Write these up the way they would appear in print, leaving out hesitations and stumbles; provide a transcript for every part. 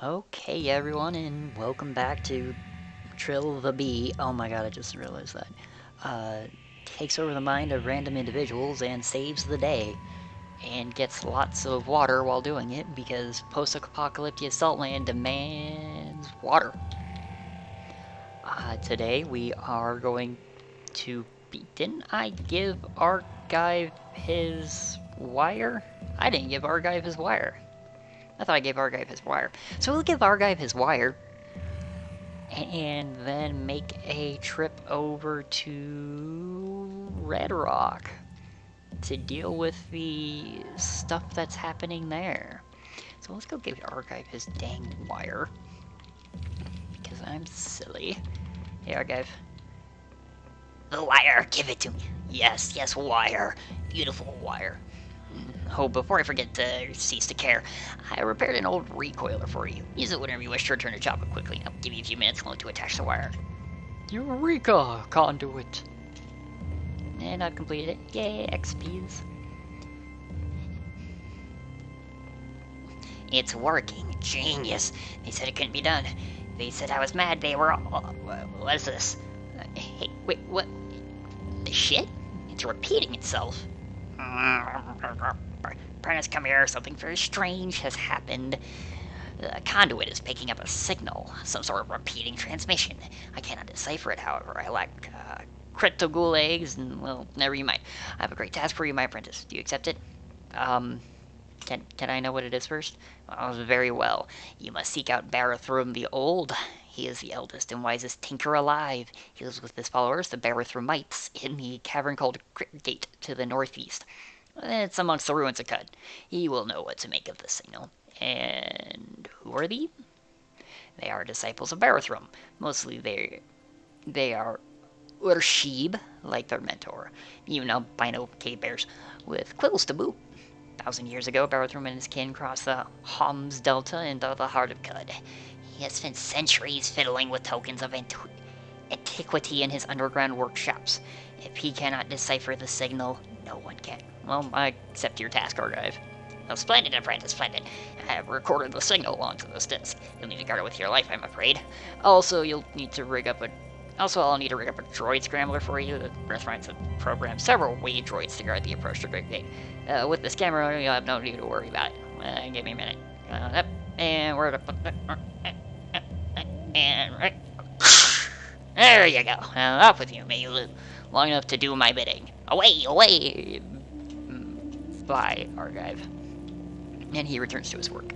Okay, everyone, and welcome back to Trill the Bee. Oh my god, I just realized that. Takes over the mind of random individuals and saves the day. And gets lots of water while doing it because post-apocalyptic Saltland demands water. Today we are going to be... Didn't I give our guy his wire? I didn't give our guy his wire. I thought I gave our guy his wire. So we'll give our guy his wire and then make a trip over to Red Rock to deal with the stuff that's happening there. So let's go give Archive his dang wire, because I'm silly. Hey Archive. The wire, give it to me. Yes, yes, wire. Beautiful wire. Oh, before I forget to cease to care, I repaired an old recoiler for you. Use it whenever you wish to return to Joppa quickly. I'll give you a few minutes to attach the wire. Eureka! Conduit! And I've completed it. Yay, XPs. It's working. Genius. They said it couldn't be done. They said I was mad. They were all... What is this? Hey, wait, what? The shit? It's repeating itself. Prentice, come here. Something very strange has happened. The conduit is picking up a signal, some sort of repeating transmission. I cannot decipher it, however. I lack cryptoghoul eggs, and, well, never you mind. I have a great task for you, my apprentice. Do you accept it? Can I know what it is first? Oh, very well. You must seek out Barathrum the Old. He is the eldest and wisest tinker alive. He lives with his followers, the Barathrumites, in the cavern called Crypt Gate to the northeast. It's amongst the ruins of Cud. He will know what to make of the signal. And who are they? They are disciples of Barathrum. Mostly they are Urshib, like their mentor. You know, albino cave bears, with quills to boot. 1,000 years ago, Barathrum and his kin crossed the Homs Delta into the heart of Cud. He has spent centuries fiddling with tokens of antiquity in his underground workshops. If he cannot decipher the signal, no one can. Well, I accept your task, Archive. Oh, splendid, apprentice, splendid. I have recorded the signal onto this disc. You'll need to guard it with your life, I'm afraid. Also, you'll need to rig up a... Also, I'll need to rig up a droid scrambler for you. The restaurants have programmed several wave droids to guard the approach to Great Gate. With this camera, you'll have no need to worry about it. Give me a minute. And where to put that? And right. There you go. Up with you. May you live long enough to do my bidding. Away, away! Bye, Archive. And he returns to his work.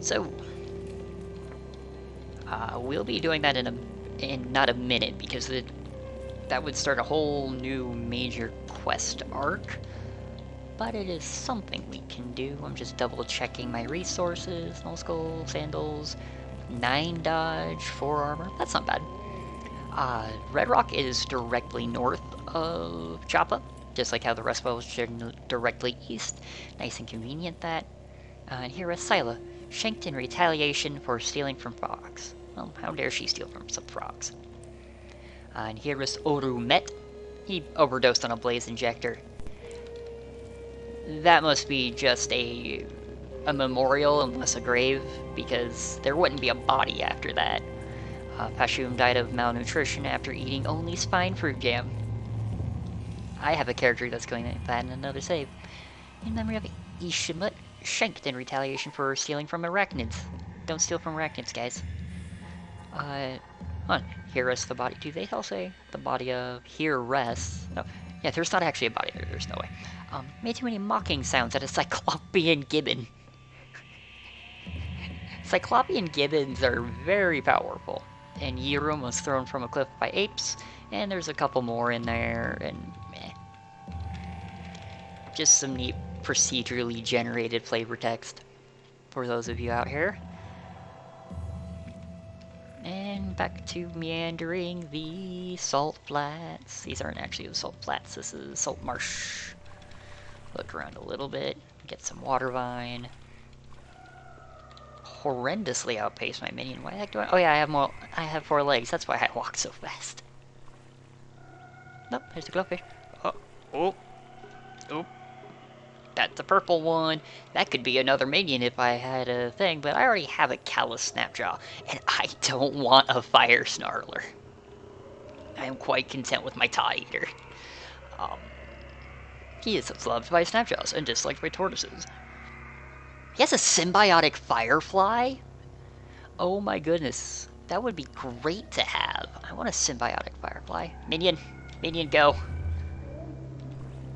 So, we'll be doing that in not a minute, because that would start a whole new major quest arc. But it is something we can do. I'm just double checking my resources. Null Skull, Sandals, 9 dodge, 4 armor. That's not bad. Red Rock is directly north of Joppa, just like how the rest was directly east. Nice and convenient that. And here is Scylla, shanked in retaliation for stealing from frogs. Well, how dare she steal from some frogs? And here is Orumet. He overdosed on a blaze injector. That must be just a memorial and less a grave, because there wouldn't be a body after that. Pashum died of malnutrition after eating only spine fruit jam. I have a character that's going to that in another save. In memory of Ishimut, shanked in retaliation for stealing from arachnids. Don't steal from arachnids, guys. Here rests the body. Do they all say the body of here rests? No. Yeah, there's not actually a body there. There's no way. Made too many mocking sounds at a cyclopean gibbon. Cyclopean gibbons are very powerful. And Yirum was thrown from a cliff by apes, and there's a couple more in there, and meh. Just some neat procedurally generated flavor text for those of you out here. And back to meandering the salt flats. These aren't actually the salt flats, this is salt marsh. Look around a little bit, get some water vine. Horrendously outpace my minion. Why the heck do I... Oh yeah, I have 4 legs, that's why I walk so fast. Nope, there's the glowfish. Oh, oh, oh. That's a purple one. That could be another minion if I had a thing, but I already have a Callous Snapjaw, and I don't want a Fire Snarler. I am quite content with my Tie Eater. He is loved by Snapjaws and disliked by tortoises. He has a symbiotic Firefly? Oh my goodness. That would be great to have. I want a symbiotic Firefly. Minion. Minion, go.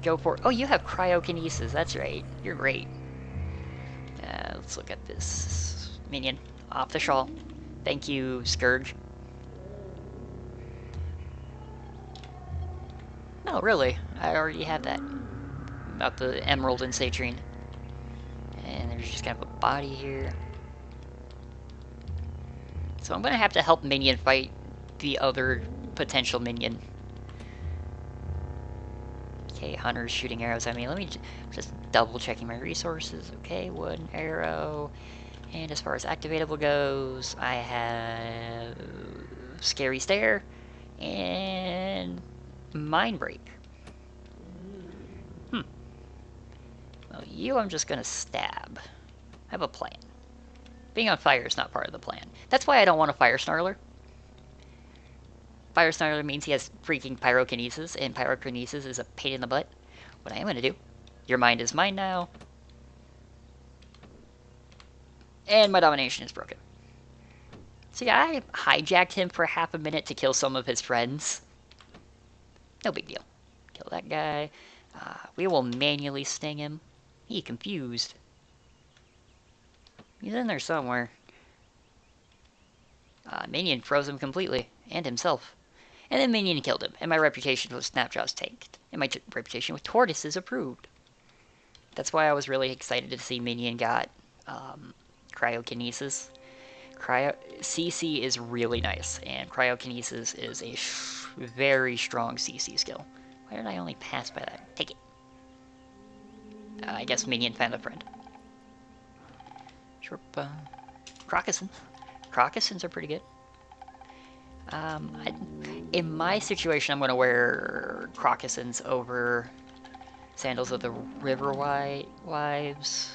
Go for it. Oh, you have cryokinesis. That's right. You're great. Let's look at this. Minion. Off the shawl. Thank you, Scourge. No, really. I already have that. About the Emerald and Citrine. And there's just kind of a body here. So I'm going to have to help Minion fight the other potential minion. Okay, Hunter's shooting arrows at me. Let me just double checking my resources. Okay, one arrow. And as far as activatable goes, I have Scary Stare and Mind Break. Well, you I'm just going to stab. I have a plan. Being on fire is not part of the plan. That's why I don't want a Fire Snarler. Fire Snarler means he has freaking pyrokinesis, and pyrokinesis is a pain in the butt. What I am going to do, your mind is mine now. And my domination is broken. So yeah, I hijacked him for half a minute to kill some of his friends. No big deal. Kill that guy. We will manually sting him. He confused. He's in there somewhere. Minion froze him completely, and himself. And then Minion killed him, and my reputation with Snapjaw's tanked. And my reputation with tortoises improved. That's why I was really excited to see Minion got cryokinesis. CC is really nice, and cryokinesis is a very strong CC skill. Why did I only pass by that? Take it. I guess Minion found a friend. Joppa. Crocossins. Crocossins are pretty good. In my situation, I'm going to wear Crocossins over Sandals of the River Wives.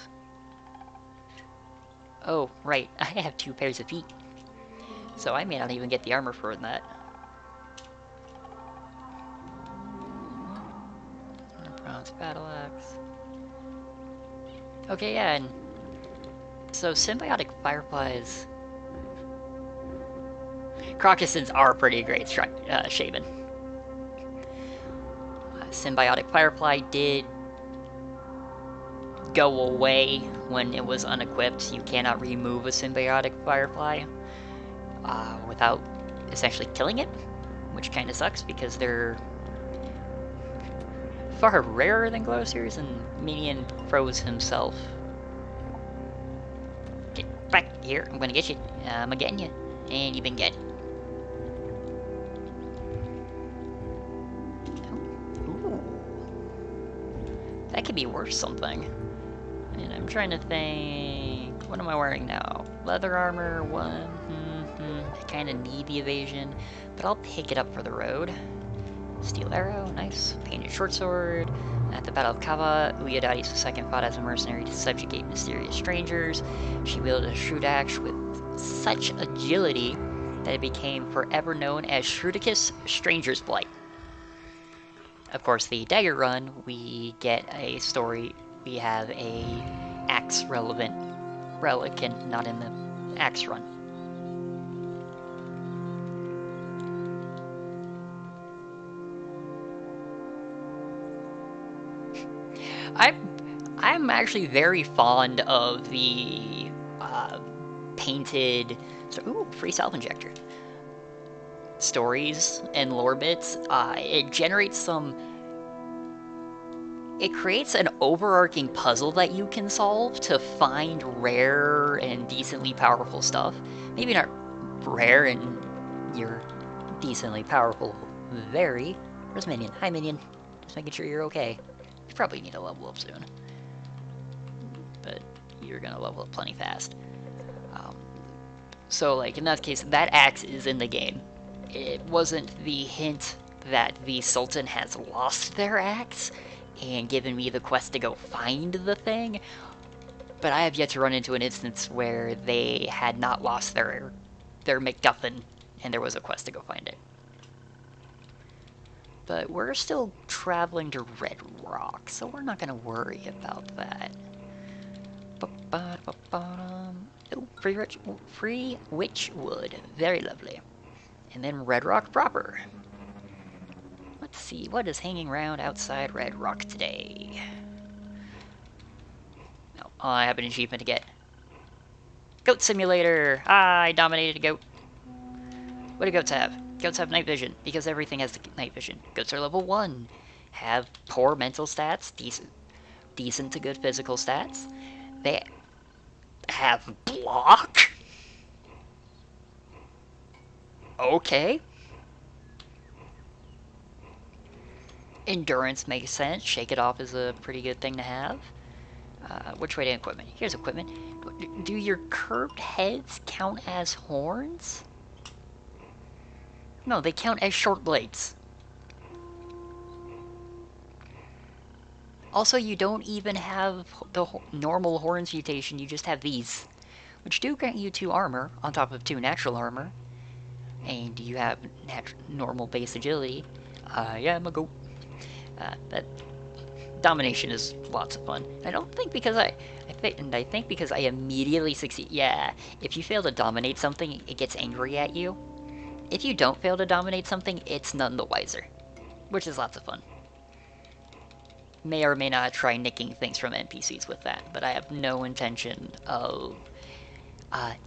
Oh, right. I have 2 pairs of feet. So I may not even get the armor for that. Bronze Battle Axe. Okay, yeah, and so symbiotic fireflies. Crocossins are pretty great, Shaman. Symbiotic firefly did go away when it was unequipped. You cannot remove a symbiotic firefly without essentially killing it, which kind of sucks because they're far rarer than Glowseers, and Minion froze himself. Get back here, I'm gonna get you. I'm getting you. And you've been getting. Ooh. That could be worth something. And I'm trying to think, what am I wearing now? Leather armor, 1. I kind of need the evasion, but I'll pick it up for the road. Steel arrow, nice. Painted short sword. At the Battle of Kava, Uyadadi's second fought as a mercenary to subjugate mysterious strangers. She wielded a shrewd axe with such agility that it became forever known as Shrudicus Stranger's Blight. Of course, the dagger run, we get a story. We have a axe relevant relic, and not in the axe run. I'm actually very fond of the painted. Ooh, free salve injector. Stories and lore bits. It generates some. It creates an overarching puzzle that you can solve to find rare and decently powerful stuff. Maybe not rare and you're decently powerful. Very. Where's Minion? Hi, Minion. Just making sure you're okay. You probably need to level up soon. But you're gonna level up plenty fast. So, like, in that case, that axe is in the game. It wasn't the hint that the Sultan has lost their axe. and given me the quest to go find the thing, but I have yet to run into an instance where they had not lost their MacGuffin and there was a quest to go find it. But we're still traveling to Red Rock, so we're not going to worry about that. Oh, free witch wood. Very lovely. And then Red Rock proper. Let's see, what is hanging around outside Red Rock today? Oh, I have an achievement to get. Goat Simulator! Ah, I dominated a goat. What do goats have? Goats have night vision, because everything has night vision. Goats are level 1. Have poor mental stats, decent to good physical stats. They have block? Okay. Endurance makes sense. Shake it off is a pretty good thing to have. Which way to equipment? Here's equipment. Do your curved heads count as horns? No, they count as short blades. Also, you don't even have the normal horns mutation, you just have these, which do grant you 2 armor on top of 2 natural armor. And you have normal base agility. I am a goat. That domination is lots of fun. I don't think because I think because I immediately succeed. Yeah, if you fail to dominate something, it gets angry at you. If you don't fail to dominate something, it's none the wiser, which is lots of fun. May or may not try nicking things from NPCs with that, but I have no intention of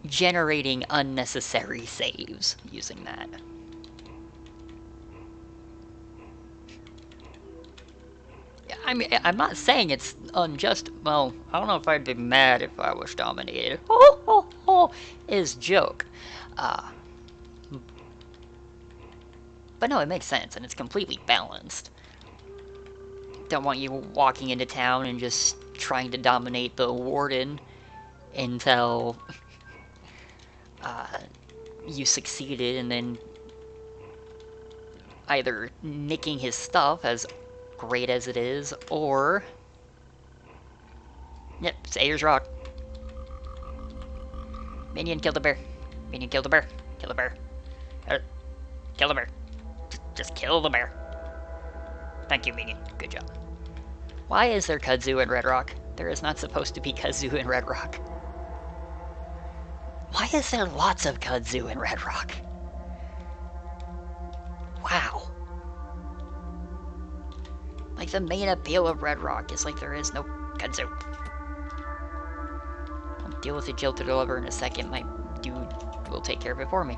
generating unnecessary saves using that. I mean, I'm not saying it's unjust. Well, I don't know if I'd be mad if I was dominated. Ho ho ho! Is joke. But no, it makes sense, and it's completely balanced. Don't want you walking into town and just trying to dominate the warden until you succeeded, and then either nicking his stuff, as great as it is, or... Yep, Sayer's Rock. Minion, kill the bear. Minion, kill the bear. Kill the bear. Kill the bear. Just kill the bear. Thank you, Minion. Good job. Why is there kudzu in Red Rock? There is not supposed to be kudzu in Red Rock. Why is there lots of kudzu in Red Rock? Wow. Like, the main appeal of Red Rock is like there is no kudzu. I'll deal with the jilted lover in a second. My dude will take care of it for me.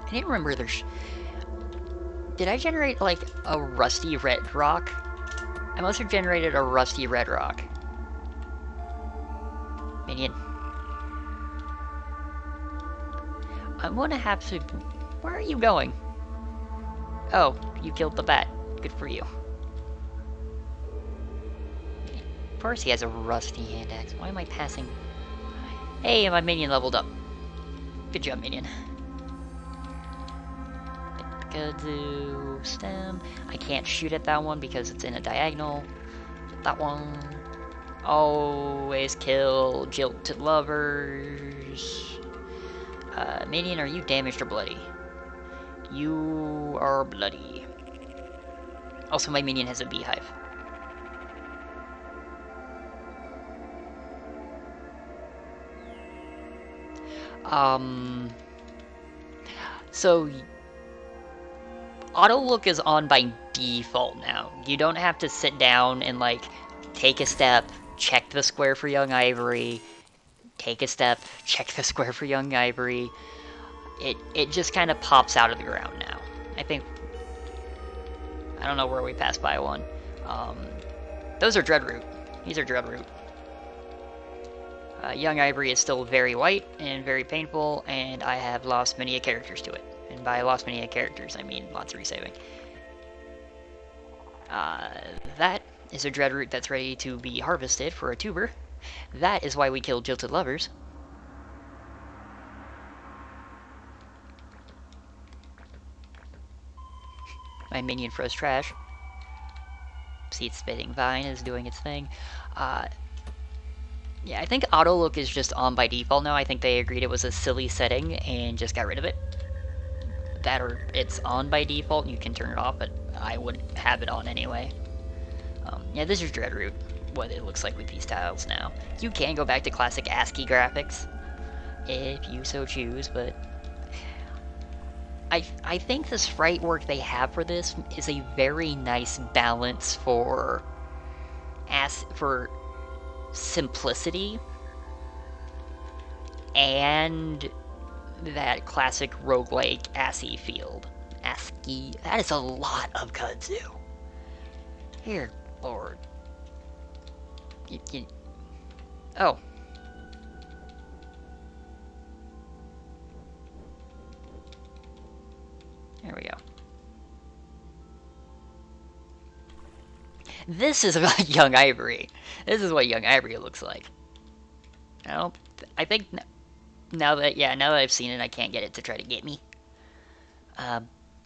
I didn't remember there's... Did I generate, like, a rusty red rock? I must have generated a rusty red rock. Minion. I'm gonna have to... Where are you going? Oh, you killed the bat. Good for you. Of course he has a rusty hand axe. Why am I passing? Hey, my minion leveled up. Good job, minion. Kudzu stem. I can't shoot at that one because it's in a diagonal. That one. Always kill jilted lovers. Minion, are you damaged or bloody? You are bloody. Also, my minion has a beehive. So auto look is on by default now. You don't have to sit down and like take a step, check the square for young ivory, take a step, check the square for young ivory. It just kind of pops out of the ground now. I think, I don't know where we passed by one. Those are Dreadroot. These are Dreadroot. Young Ivory is still very white and very painful, and I have lost many characters to it. And by lost many characters, I mean lots of resaving. That is a Dreadroot that's ready to be harvested for a tuber. That is why we killed Jilted Lovers. My minion froze trash. Seed Spitting Vine is doing its thing. Yeah, I think auto look is just on by default now. I think they agreed it was a silly setting and just got rid of it. That or it's on by default and you can turn it off, but I would have it on anyway. Yeah, this is Dreadroot, what it looks like with these tiles now. You can go back to classic ASCII graphics if you so choose, but I think the sprite work they have for this is a very nice balance for simplicity and that classic roguelike ASCII field. ASCII, that is a lot of kudzu. Here, Lord. Oh. There we go. This is about Young Ivory. This is what Young Ivory looks like. I think now that I've seen it, I can't get it to try to get me.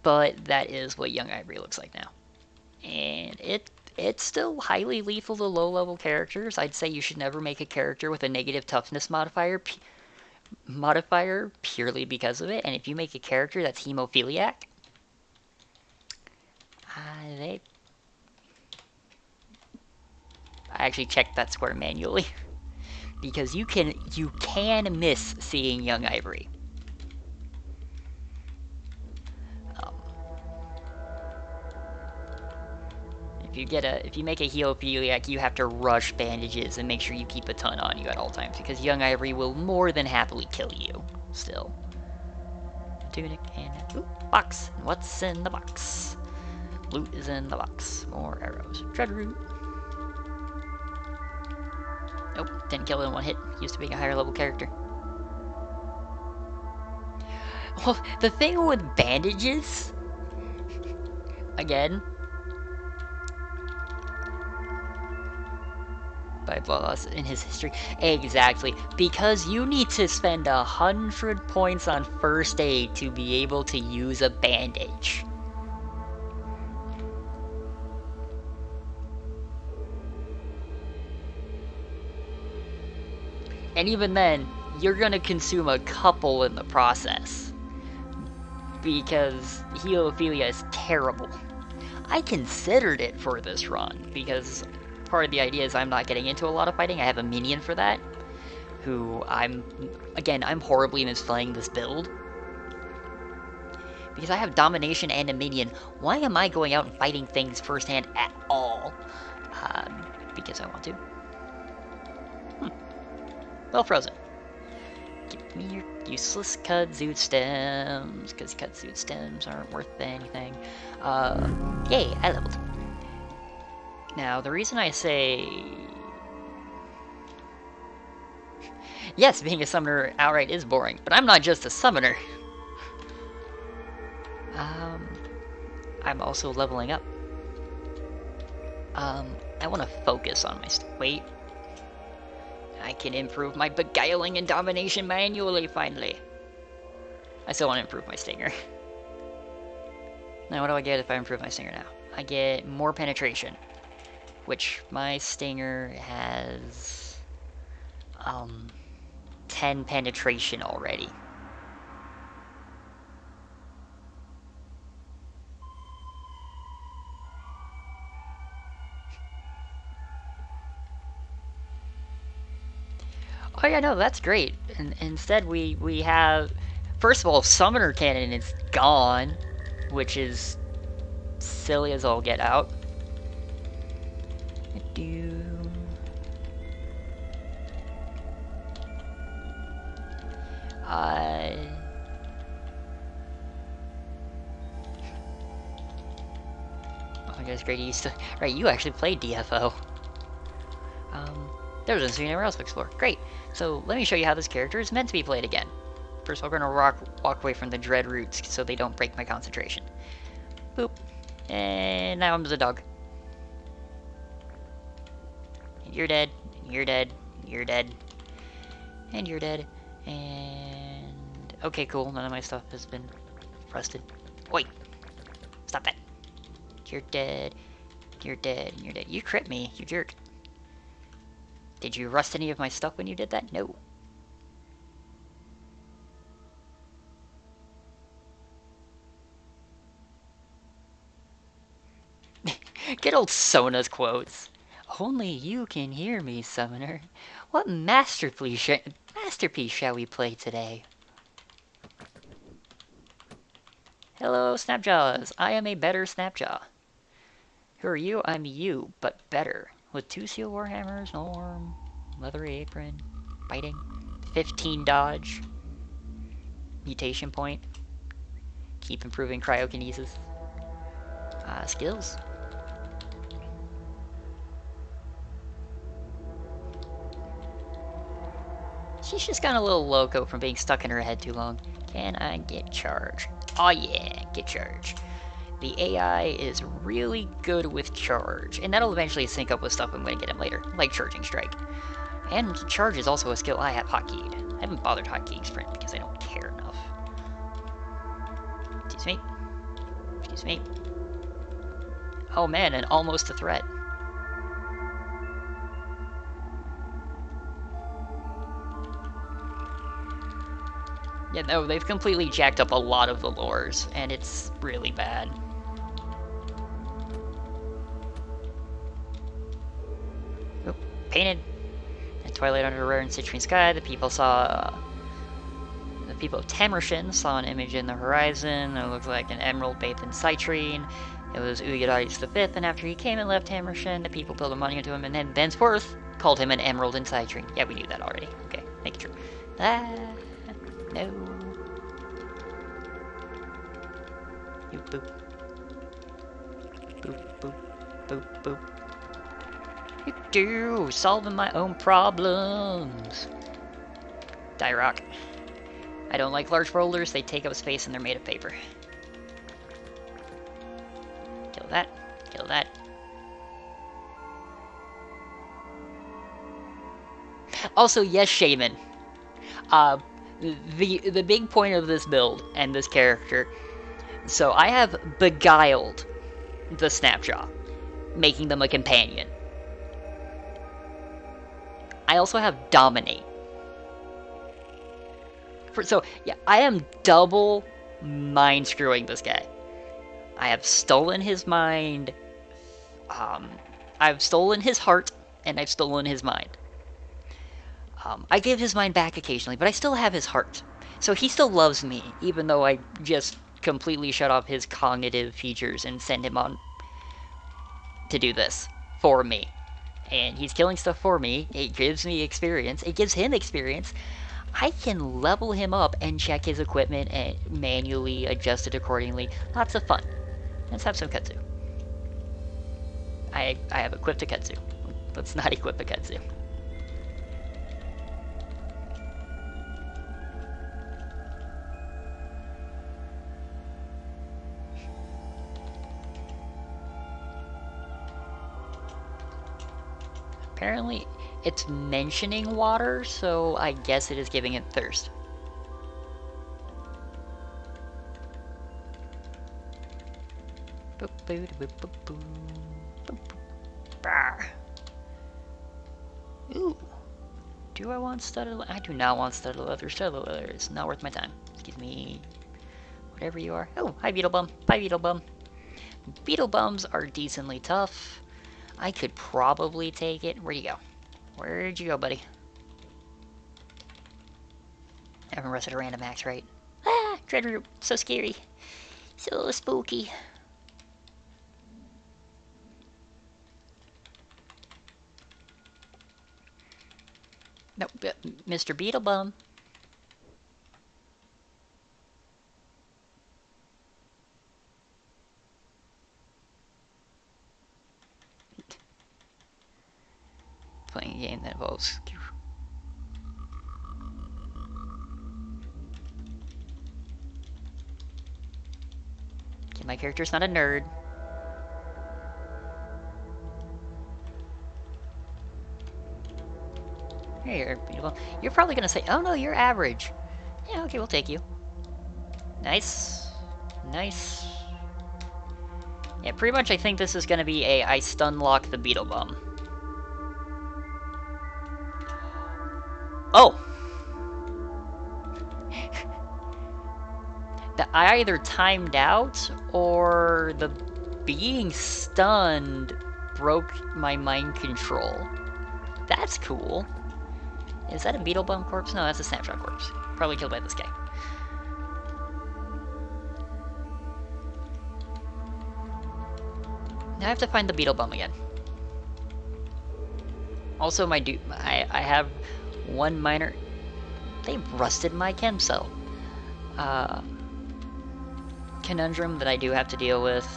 But that is what Young Ivory looks like now. And it's still highly lethal to low-level characters. I'd say you should never make a character with a negative toughness modifier purely because of it. And if you make a character that's hemophiliac, I actually checked that square manually because you can miss seeing Young Ivory. If you make a hemophiliac, you have to rush bandages and make sure you keep a ton on you at all times because Young Ivory will more than happily kill you. Still, tunic and box. And what's in the box? Loot is in the box. More arrows. Dreadroot. Nope, didn't kill it in one hit. Used to be a higher level character. Well, the thing with bandages, again, by Bloodloss in his history, exactly, because you need to spend 100 points on first aid to be able to use a bandage. And even then, you're gonna consume a couple in the process. Because healophilia is terrible. I considered it for this run, because part of the idea is I'm not getting into a lot of fighting. I have a minion for that, who I'm horribly misplaying this build. Because I have domination and a minion, why am I going out and fighting things firsthand at all? Because I want to. Well, frozen. Give me your useless kudzu stems, because kudzu stems aren't worth anything. Yay, I leveled. Now, the reason I say... Yes, being a summoner outright is boring, but I'm not just a summoner. I'm also leveling up. I want to focus on my... Wait. I can improve my beguiling and domination manually, finally. I still want to improve my stinger. Now, what do I get if I improve my stinger now? I get more penetration, which my stinger has 10 penetration already. Oh yeah, no, that's great. And instead we have, first of all, Summoner Cannon is gone, which is silly as all get out. Oh my gosh, great, you used to... Right, you actually played DFO. There was anywhere else to explore. Great. So let me show you how this character is meant to be played again. First, we're going to walk away from the dread roots so they don't break my concentration. Boop. And now I'm the dog. And you're dead. And you're dead. And you're dead. And you're dead. And... Okay, cool. None of my stuff has been rusted. Wait. Stop that. You're dead. You're dead. You're dead. You crit me, you jerk. Did you rust any of my stuff when you did that? No. Good old Sona's quotes. Only you can hear me, summoner. What masterpiece shall we play today? Hello, Snapjaws. I am a better Snapjaw. Who are you? I'm you, but better. With 2 steel warhammers, norm, leathery apron, biting, 15 dodge, mutation point, keep improving cryokinesis. Skills. She's just gotten a little loco from being stuck in her head too long. Can I get charge? Oh yeah, get charge. The AI is really good with charge, and that'll eventually sync up with stuff I'm going to get him later, like Charging Strike. And charge is also a skill I have hotkeyed. I haven't bothered hotkeying sprint because I don't care enough. Excuse me. Excuse me. Oh man, and almost a threat. Yeah, no, they've completely jacked up a lot of the lores, and it's really bad. Oop, painted. At twilight under a rare and citrine sky, the people of Tamershin saw an image in the horizon. It looked like an emerald bathed in citrine. It was Uyadarius V, and after he came and left Tamershin, the people built a monument to him, and then thenceforth called him an emerald in citrine. Yeah, we knew that already. Okay, make it true. No. Boop, boop. Boop, boop, boop, boop. You do, solving my own problems. Die rock. I don't like large boulders, they take up space and they're made of paper. Kill that, kill that. Also, yes, Shaman. The big point of this build and this character, so I have beguiled the Snapjaw, making them a companion. I also have dominate. So yeah, I am double mind screwing this guy. I have stolen his mind. I've stolen his heart, and I've stolen his mind. I give his mind back occasionally, but I still have his heart. So he still loves me, even though I just completely shut off his cognitive features and send him on to do this for me. And he's killing stuff for me. It gives me experience. It gives him experience. I can level him up and check his equipment and manually adjust it accordingly. Lots of fun. Let's have some kudzu. I have equipped a kudzu. Let's not equip a kudzu. Apparently, it's mentioning water, so I guess it is giving it thirst. Ooh. Do I want studded leather? I do not want studded leather. Studded leather is not worth my time. Excuse me. Whatever you are. Oh, hi, Beetlebum. Bye, Beetlebum. Beetlebums are decently tough. I could probably take it. Where'd you go? Where'd you go, buddy? I haven't rested a random axe, right? Ah, Dreadroot. So scary. So spooky. No, Mr. Beetlebum. Playing a game that involves... Okay, my character's not a nerd. Here, Beetlebum. You're probably gonna say, oh no, you're average. Yeah, okay, we'll take you. Nice. Nice. Yeah, pretty much I think this is gonna be a I stun lock the beetle bum. Oh! That I either timed out or the being stunned broke my mind control. That's cool. Is that a beetle bum corpse? No, that's a snapshot corpse. Probably killed by this guy. Now I have to find the beetle bum again. Also, I have one minor. They rusted my chem cell. Conundrum that I do have to deal with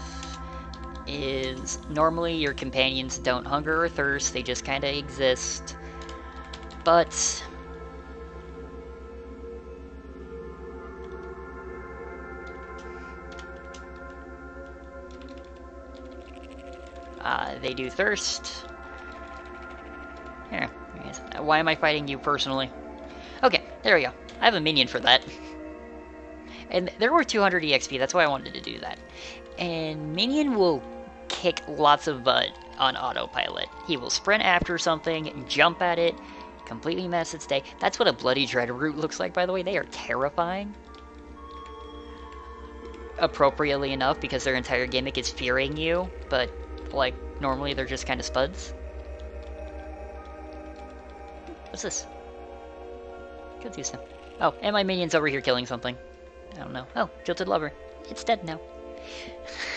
is normally your companions don't hunger or thirst, they just kind of exist. But they do thirst. Here, why am I fighting you personally? Okay, there we go. I have a minion for that. And there were 200 EXP, that's why I wanted to do that. And minion will kick lots of butt on autopilot. He will sprint after something, jump at it, completely mess its day. That's what a bloody dreadroot looks like, by the way. They are terrifying. Appropriately enough, because their entire gimmick is fearing you, but, like, normally they're just kind of spuds. What's this? Could use them. Oh, and my minion's over here killing something. I don't know. Oh, Jilted Lover. It's dead now.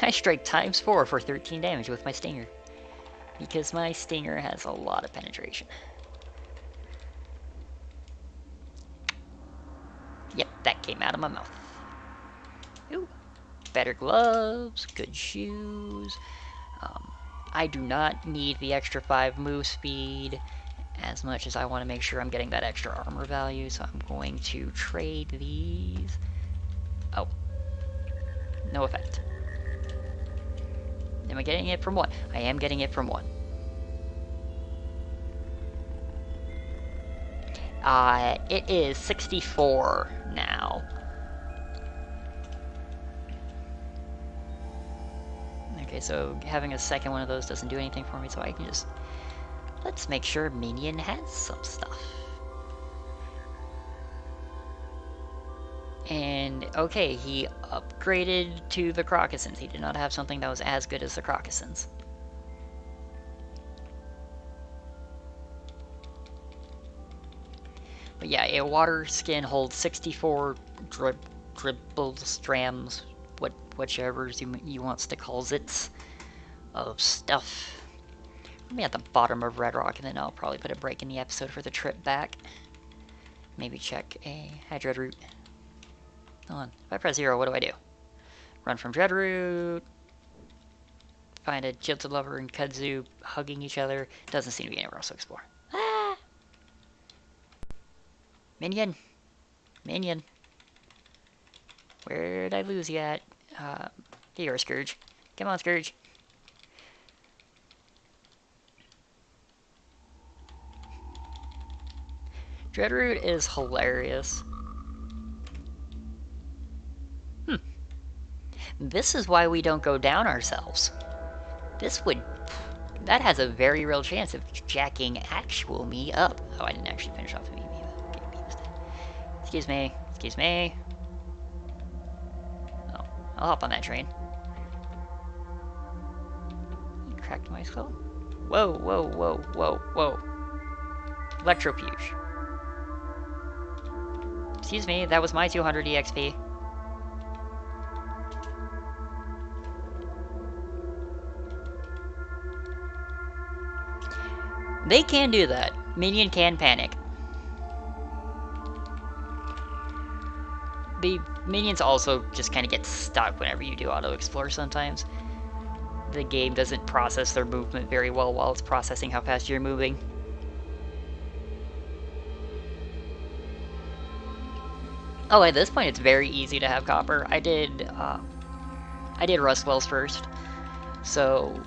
I strike ×4 for 13 damage with my stinger. Because my stinger has a lot of penetration. Yep, that came out of my mouth. Ooh. Better gloves, good shoes. I do not need the extra 5 move speed as much as I want to make sure I'm getting that extra armor value, so I'm going to trade these. Oh. No effect. Am I getting it from one? I am getting it from one. It is 64 now. Okay, so having a second one of those doesn't do anything for me, so I can just... Let's make sure Minion has some stuff. And, okay, he upgraded to the Crocussins. He did not have something that was as good as the Crocussins. But yeah, a water skin holds 64 dribbles, drams, whichever you wants to calls it, of stuff. I'll be at the bottom of Red Rock, and then I'll probably put a break in the episode for the trip back. Maybe check a Dreadroot. Hold on. If I press 0, what do? Run from Dreadroot. Find a Jilted Lover and Kudzu hugging each other. Doesn't seem to be anywhere else to explore. Ah! Minion! Minion! Where'd I lose you at? Here you are, Scourge. Come on, Scourge. Dreadroot is hilarious. This is why we don't go down ourselves. That has a very real chance of jacking actual me up. Oh, I didn't actually finish off the me. Excuse me. Excuse me. Oh, I'll hop on that train. You cracked my skull? Whoa, whoa, whoa, whoa, whoa. Electrofuge. Excuse me, that was my 200 EXP. They can do that. Minion can panic. The minions also just kind of get stuck whenever you do auto-explore sometimes. The game doesn't process their movement very well while it's processing how fast you're moving. Oh, at this point it's very easy to have copper. I did Rustwells first. So,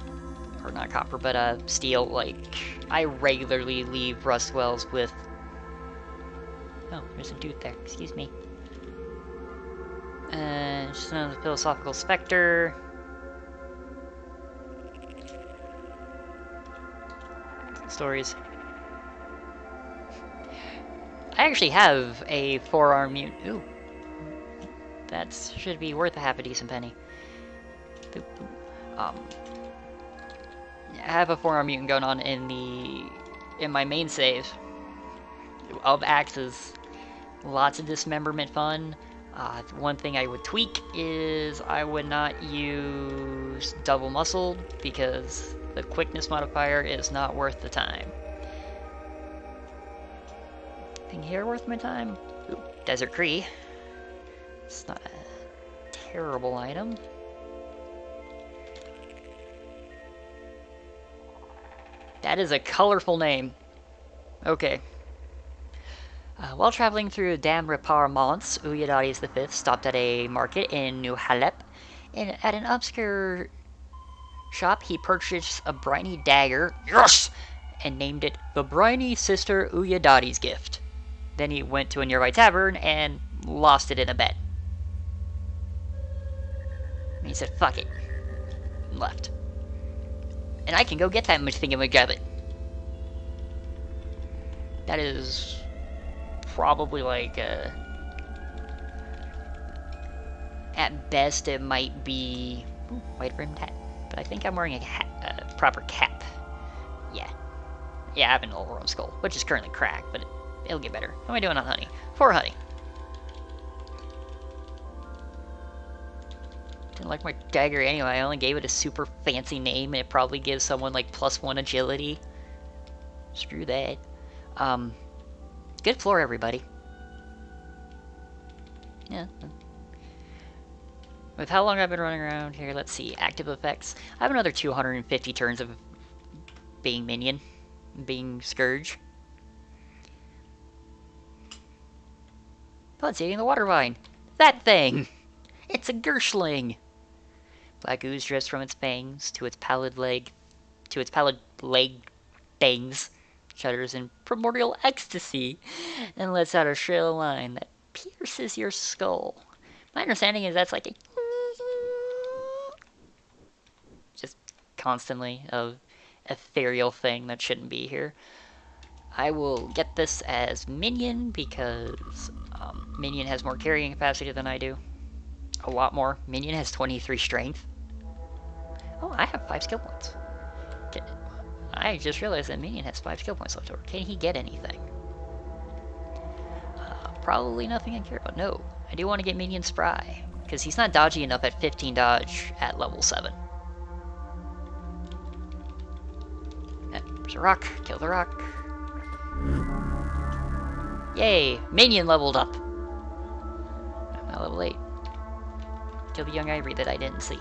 or not copper, but steel. Like, I regularly leave Rustwells with... Oh, there's a dude there. Excuse me. Just another philosophical specter. stories. I actually have a 4-arm mutant. Ooh. That should be worth a half a decent penny. Boop, boop. I have a 4-arm mutant going on in my main save of axes. Lots of dismemberment fun. One thing I would tweak is I would not use double muscled because the quickness modifier is not worth the time. Thing here worth my time? Ooh, Desert Cree. It's not a terrible item. That is a colorful name. Okay. While traveling through Dam Repar Mons, Uyadades V stopped at a market in New Halep, and at an obscure shop he purchased a briny dagger, yes, and named it the Briny Sister Uyadades Gift. Then he went to a nearby tavern and lost it in a bet. And he said, fuck it, and left. And I can go get that much thingamajig. That is probably like at best it might be white rimmed hat, but I think I'm wearing a hat, proper cap. Yeah, I have an old skull, which is currently cracked, but it'll get better. How am I doing on honey? 4 honey. Didn't like my dagger anyway. I only gave it a super fancy name, and it probably gives someone like +1 agility. Screw that. Good floor, everybody. Yeah. With how long I've been running around here, let's see. Active effects. I have another 250 turns of being minion, being Scourge. Oh, it's eating the water vine. That thing! It's a Gershling! Black ooze drips from its fangs to its pallid leg fangs. Shudders in primordial ecstasy and lets out a shrill line that pierces your skull. My understanding is that's like a just constantly of ethereal thing that shouldn't be here. I will get this as minion because minion has more carrying capacity than I do. A lot more. Minion has 23 strength. Oh, I have 5 skill points. I just realized that Minion has 5 skill points left over. Can he get anything? Probably nothing I care about. No, I do want to get Minion Spry, because he's not dodgy enough at 15 dodge at level 7. There's a rock. Kill the rock. Yay! Minion leveled up! I'm now level 8. Kill the young ivory that I didn't see.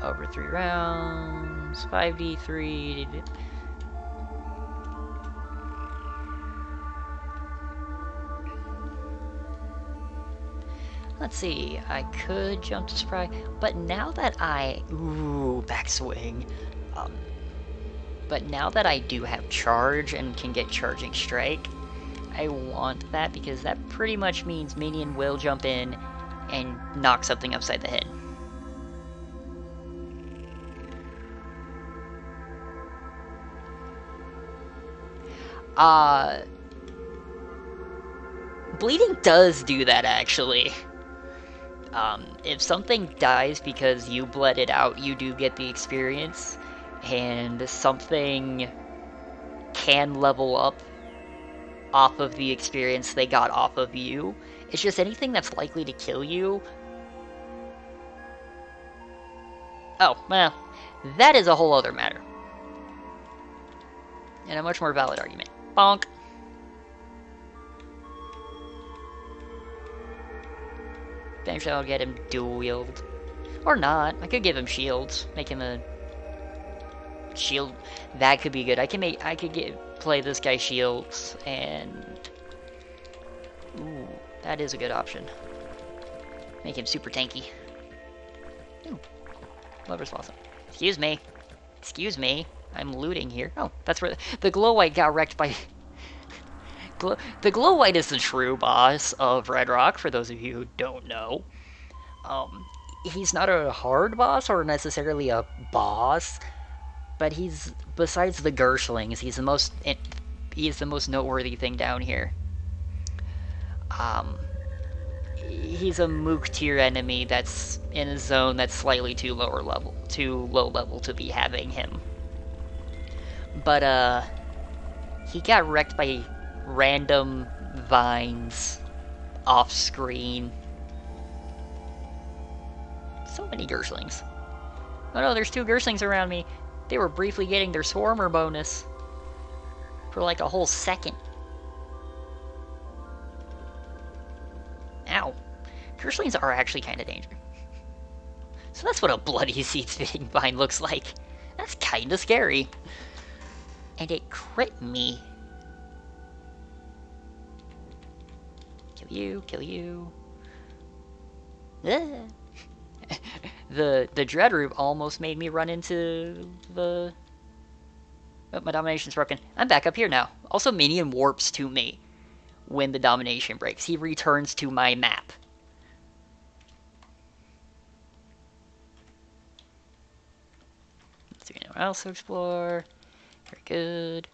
Over 3 rounds, 5d3. Let's see, I could jump to spry, but now that ooh, backswing. But now that I do have charge and can get charging strike, I want that because that pretty much means minion will jump in and knock something upside the head. Bleeding does do that, actually. If something dies because you bled it out, you do get the experience, and something can level up off of the experience they got off of you. It's just anything that's likely to kill you. Oh, well, that is a whole other matter. And a much more valid argument. Bonk. Eventually I'll get him dual wield. Or not. I could give him shields. Make him a shield. That could be good. I could play this guy shields and ooh, that is a good option. Make him super tanky. Ooh. Lover's Blossom. Excuse me. Excuse me. I'm looting here. Oh, that's where the glow white got wrecked by the glow white is the true boss of Red Rock, for those of you who don't know. he's not a hard boss or necessarily a boss, but he's, besides the Gershlings, he's the most noteworthy thing down here. Um, he's a Mook tier enemy that's in a zone that's slightly too low level to be having him. But he got wrecked by random vines off screen. So many Gershlings. Oh no, there's 2 Gershlings around me. They were briefly getting their Swarmer bonus for like a whole second. Ow. Gershlings are actually kind of dangerous. So that's what a bloody seed-spitting vine looks like. That's kind of scary. And it crit me. Kill you, kill you. The Dreadroot almost made me run into the... Oh, my domination's broken. I'm back up here now. Also, Minion warps to me when the domination breaks. He returns to my map. Is there anyone else to explore? Very good.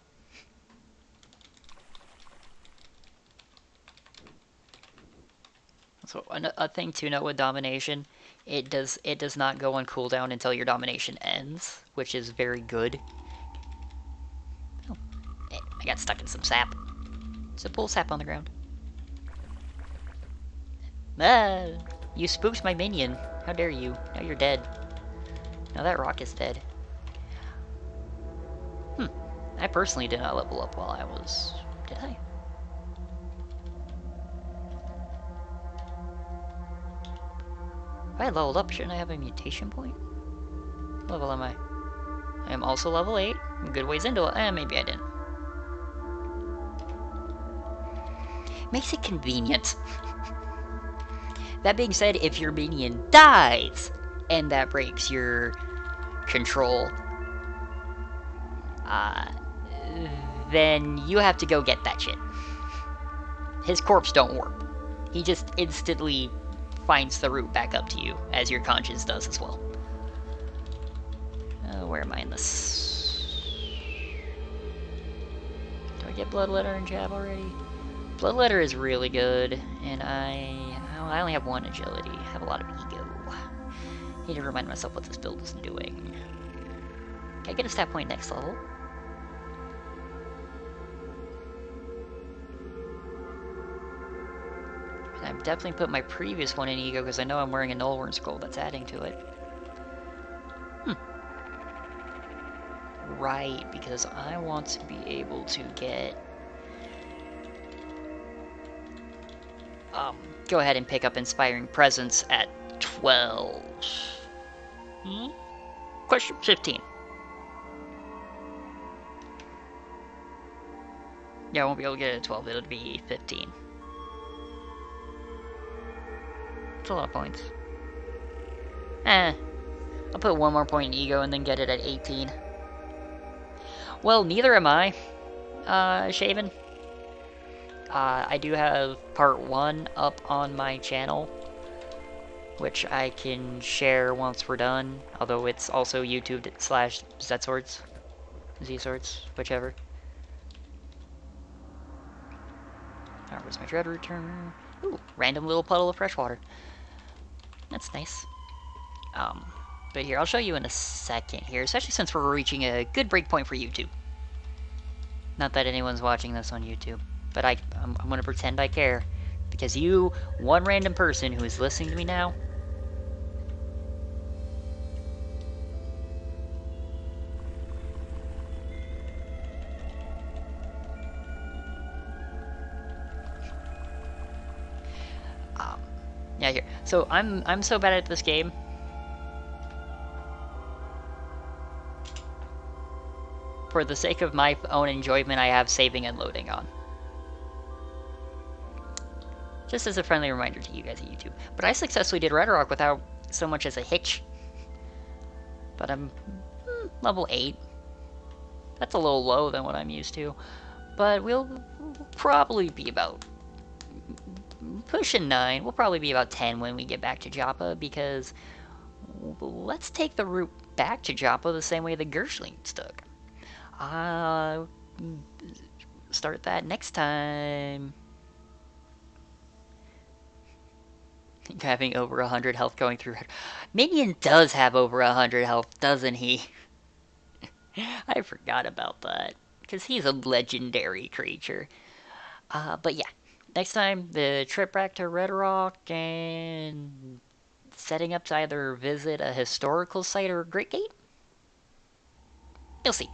So a thing to note with domination, it does not go on cooldown until your domination ends, which is very good. Oh, I got stuck in some sap. There's a pool of sap on the ground. Ah, you spooked my minion. How dare you? Now you're dead. Now that rock is dead. I personally did not level up while I was... Did I? If I leveled up, shouldn't I have a mutation point? What level am I? I am also level 8. I'm good ways into it. Maybe I didn't. Makes it convenient. That being said, if your minion dies, and that breaks your control, then you have to go get that shit. His corpse don't warp. He just instantly finds the route back up to you, as your conscience does as well. Where am I in this? Do I get Bloodletter and Jab already? Bloodletter is really good, and I only have 1 agility. I have a lot of ego. Need to remind myself what this build is doing. Can I get a stat point next level? I've definitely put my previous one in ego because I know I'm wearing a Nullworm skull that's adding to it. Right, because I want to be able to get... go ahead and pick up Inspiring Presence at 12. Question 15. Yeah, I won't be able to get it at 12, it'll be 15. It's a lot of points. I'll put 1 more point in ego and then get it at 18. Well, neither am I, Shaven. I do have part 1 up on my channel, which I can share once we're done, although it's also YouTube / Z-Swords, Z-Swords, whichever. Alright, where's my Dreadroot turn? Ooh, random little puddle of fresh water. That's nice. But here, I'll show you in a second here, especially since we're reaching a good breakpoint for YouTube. Not that anyone's watching this on YouTube, but I'm gonna pretend I care. Because you, one random person who is listening to me now, yeah, here. So I'm so bad at this game. For the sake of my own enjoyment, I have saving and loading on. Just as a friendly reminder to you guys at YouTube. But I successfully did Red Rock without so much as a hitch. But I'm level 8. That's a little low than what I'm used to. But we'll probably be about... pushing 9. We'll probably be about 10 when we get back to Joppa, because let's take the route back to Joppa the same way the Gershwins took. Uh, start that next time. Having over 100 health going through. Minion does have over 100 health, doesn't he? I forgot about that. Because he's a legendary creature. But yeah, next time the trip back to Red Rock and setting up to either visit a historical site or a Great Gate, you'll see.